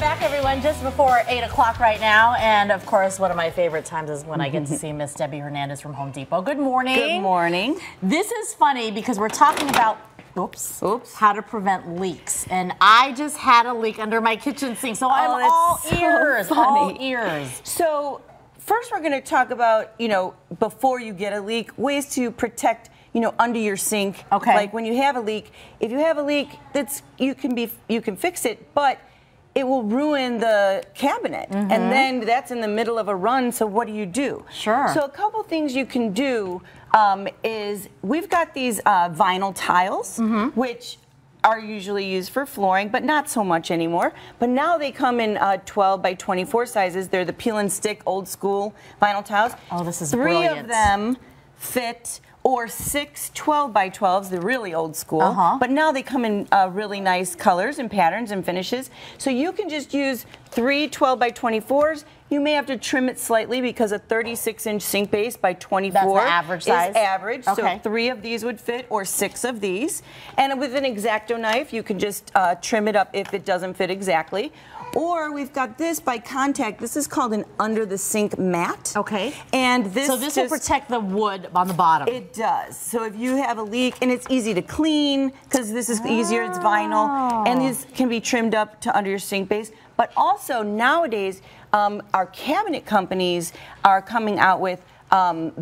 back, everyone. Just before 8 o'clock right now, and of course, one of my favorite times is when I get to see Miss Debbie Hernandez from Home Depot. Good morning. Good morning. This is funny because we're talking about how to prevent leaks, and I just had a leak under my kitchen sink, so I'm all ears. All ears. So first, we're going to talk about before you get a leak, ways to protect under your sink. Okay. Like when you have a leak, if you have a leak, you can fix it, but it will ruin the cabinet, and then that's in the middle of a run. So what do? Sure. So a couple things you can do is we've got these vinyl tiles, which are usually used for flooring, but not so much anymore. But now they come in 12 by 24 sizes. They're the peel and stick old school vinyl tiles. Oh, this is brilliant. 3 of them fit, or 6 12 by 12s, the really old school. But now they come in really nice colors and patterns and finishes. So you can just use 3 12 by 24s. You may have to trim it slightly because a 36-inch sink base by 24 That's the average size. Is average. Okay. So 3 of these would fit, or 6 of these. And with an X-Acto knife, you can just trim it up if it doesn't fit exactly. Or we've got this by contact. This is called an under the sink mat. Okay. And this will protect the wood on the bottom. It does. So if you have a leak, and it's easy to clean because this is easier, it's vinyl, and these can be trimmed up to under your sink base. But also nowadays, our cabinet companies are coming out with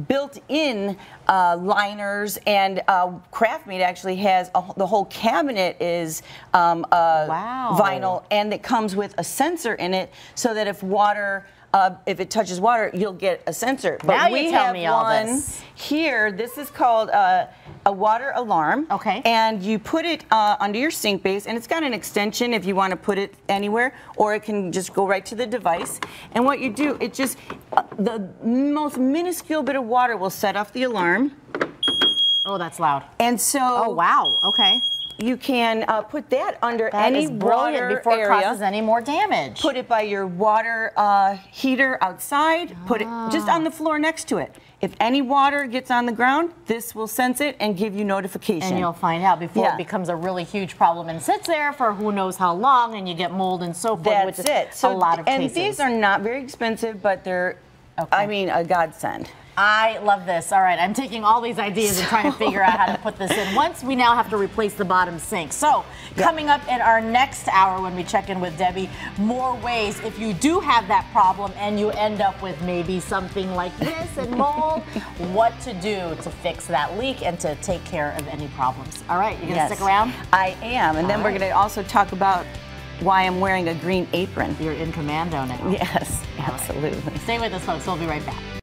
built-in liners, and Craftmate actually has the whole cabinet is vinyl, and it comes with a sensor in it, so that if it touches water, you'll get a sensor. But now we you tell have me all one this. Here. This is called a water alarm. Okay. And you put it under your sink base, and it's got an extension if you want to put it anywhere, or it can just go right to the device. And what you do, it just the most minuscule bit of water will set off the alarm. Oh, that's loud. And so. Oh, wow. Okay. You can put that under any water before area. it causes any more damage. Put it by your water heater outside. Put it just on the floor next to it. If any water gets on the ground, this will sense it and give you notification. And you'll find out before it becomes a really huge problem and sits there for who knows how long, and you get mold and so forth. That's which is so a lot of cases. And these are not very expensive, but they're, I mean, a godsend. I love this. All right, I'm taking all these ideas and trying to figure out how to put this in. Once we now have to replace the bottom sink. So coming up in our next hour when we check in with Debbie, more ways if you do have that problem and you end up with maybe something like this and mold, what to do to fix that leak and to take care of any problems. All right, you gonna stick around? I am, and then we're gonna also talk about why I'm wearing a green apron. You're in commando now. Yes, absolutely. Stay with us, folks. We'll be right back.